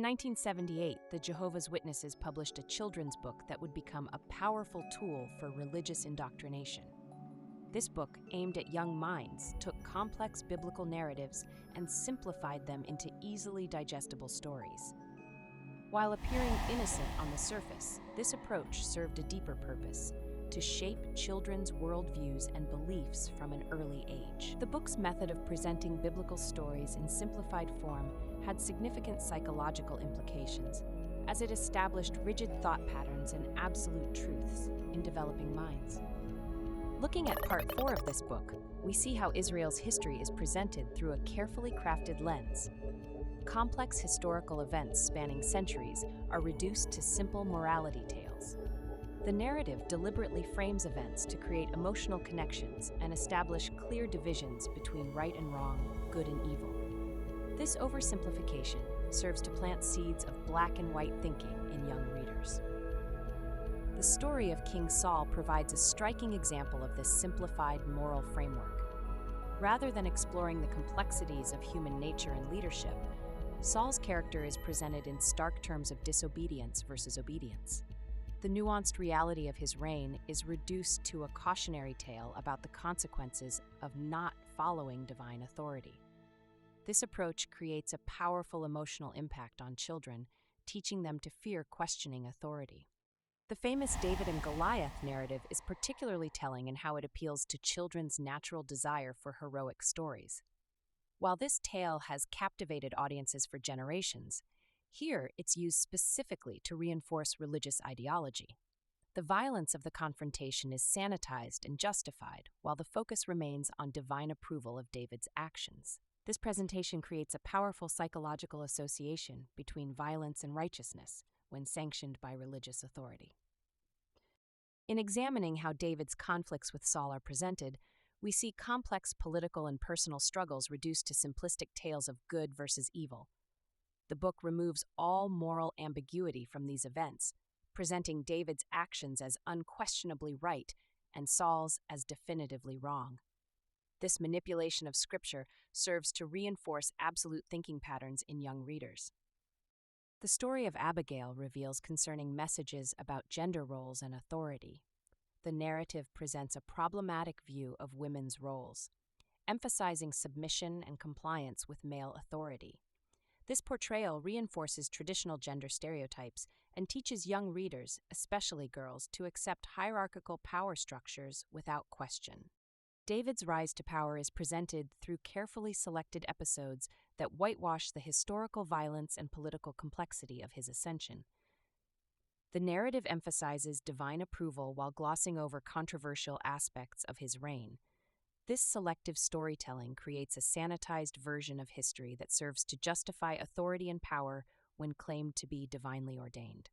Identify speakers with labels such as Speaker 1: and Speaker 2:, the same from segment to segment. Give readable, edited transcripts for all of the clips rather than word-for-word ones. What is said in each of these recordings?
Speaker 1: In 1978, the Jehovah's Witnesses published a children's book that would become a powerful tool for religious indoctrination. This book, aimed at young minds, took complex biblical narratives and simplified them into easily digestible stories. While appearing innocent on the surface, this approach served a deeper purpose: to shape children's worldviews and beliefs from an early age. The book's method of presenting biblical stories in simplified form had significant psychological implications, as it established rigid thought patterns and absolute truths in developing minds. Looking at Part 4 of this book, we see how Israel's history is presented through a carefully crafted lens. Complex historical events spanning centuries are reduced to simple morality tales. The narrative deliberately frames events to create emotional connections and establish clear divisions between right and wrong, good and evil. This oversimplification serves to plant seeds of black and white thinking in young readers. The story of King Saul provides a striking example of this simplified moral framework. Rather than exploring the complexities of human nature and leadership, Saul's character is presented in stark terms of disobedience versus obedience. The nuanced reality of his reign is reduced to a cautionary tale about the consequences of not following divine authority. This approach creates a powerful emotional impact on children, teaching them to fear questioning authority. The famous David and Goliath narrative is particularly telling in how it appeals to children's natural desire for heroic stories. While this tale has captivated audiences for generations, here it's used specifically to reinforce religious ideology. The violence of the confrontation is sanitized and justified, while the focus remains on divine approval of David's actions. This presentation creates a powerful psychological association between violence and righteousness when sanctioned by religious authority. In examining how David's conflicts with Saul are presented, we see complex political and personal struggles reduced to simplistic tales of good versus evil. The book removes all moral ambiguity from these events, presenting David's actions as unquestionably right and Saul's as definitively wrong. This manipulation of scripture serves to reinforce absolute thinking patterns in young readers. The story of Abigail reveals concerning messages about gender roles and authority. The narrative presents a problematic view of women's roles, emphasizing submission and compliance with male authority. This portrayal reinforces traditional gender stereotypes and teaches young readers, especially girls, to accept hierarchical power structures without question. David's rise to power is presented through carefully selected episodes that whitewash the historical violence and political complexity of his ascension. The narrative emphasizes divine approval while glossing over controversial aspects of his reign. This selective storytelling creates a sanitized version of history that serves to justify authority and power when claimed to be divinely ordained.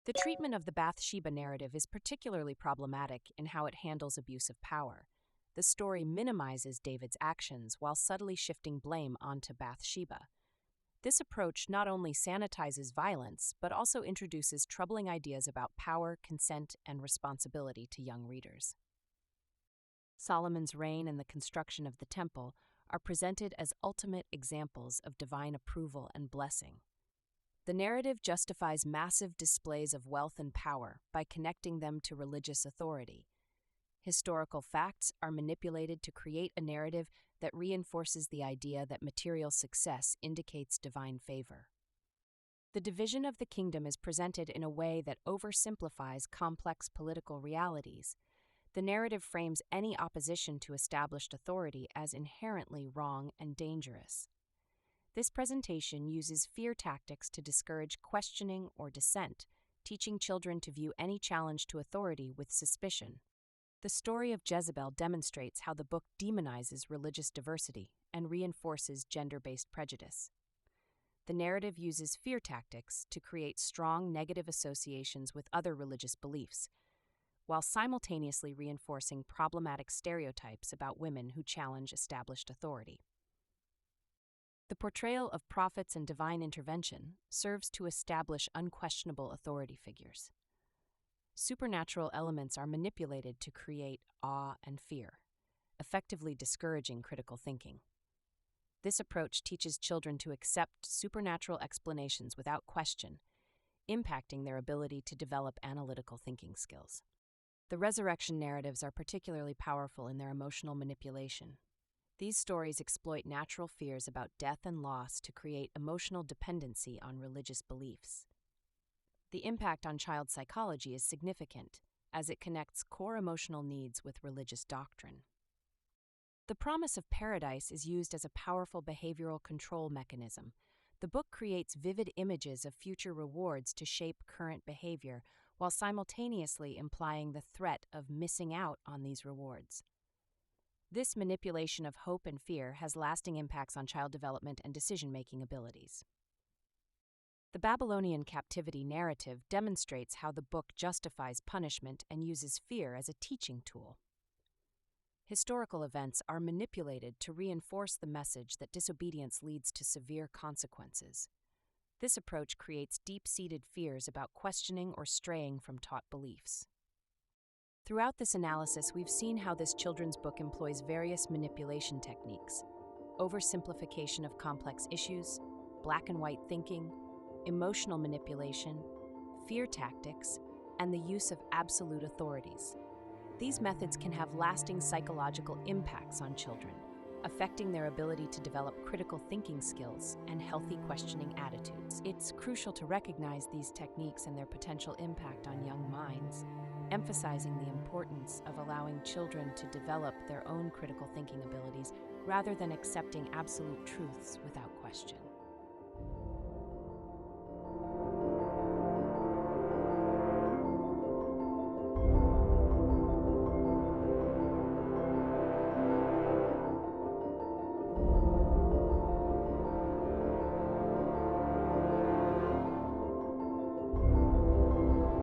Speaker 1: The treatment of the Bathsheba narrative is particularly problematic in how it handles abuse of power. The story minimizes David's actions while subtly shifting blame onto Bathsheba. This approach not only sanitizes violence, but also introduces troubling ideas about power, consent, and responsibility to young readers. Solomon's reign and the construction of the temple are presented as ultimate examples of divine approval and blessing. The narrative justifies massive displays of wealth and power by connecting them to religious authority. Historical facts are manipulated to create a narrative that reinforces the idea that material success indicates divine favor. The division of the kingdom is presented in a way that oversimplifies complex political realities. The narrative frames any opposition to established authority as inherently wrong and dangerous. This presentation uses fear tactics to discourage questioning or dissent, teaching children to view any challenge to authority with suspicion. The story of Jezebel demonstrates how the book demonizes religious diversity and reinforces gender-based prejudice. The narrative uses fear tactics to create strong negative associations with other religious beliefs, while simultaneously reinforcing problematic stereotypes about women who challenge established authority. The portrayal of prophets and divine intervention serves to establish unquestionable authority figures. Supernatural elements are manipulated to create awe and fear, effectively discouraging critical thinking. This approach teaches children to accept supernatural explanations without question, impacting their ability to develop analytical thinking skills. The resurrection narratives are particularly powerful in their emotional manipulation. These stories exploit natural fears about death and loss to create emotional dependency on religious beliefs. The impact on child psychology is significant, as it connects core emotional needs with religious doctrine. The promise of paradise is used as a powerful behavioral control mechanism. The book creates vivid images of future rewards to shape current behavior, while simultaneously implying the threat of missing out on these rewards. This manipulation of hope and fear has lasting impacts on child development and decision-making abilities. The Babylonian captivity narrative demonstrates how the book justifies punishment and uses fear as a teaching tool. Historical events are manipulated to reinforce the message that disobedience leads to severe consequences. This approach creates deep-seated fears about questioning or straying from taught beliefs. Throughout this analysis, we've seen how this children's book employs various manipulation techniques: oversimplification of complex issues, black and white thinking, emotional manipulation, fear tactics, and the use of absolute authorities. These methods can have lasting psychological impacts on children, affecting their ability to develop critical thinking skills and healthy questioning attitudes. It's crucial to recognize these techniques and their potential impact on young minds, emphasizing the importance of allowing children to develop their own critical thinking abilities rather than accepting absolute truths without question.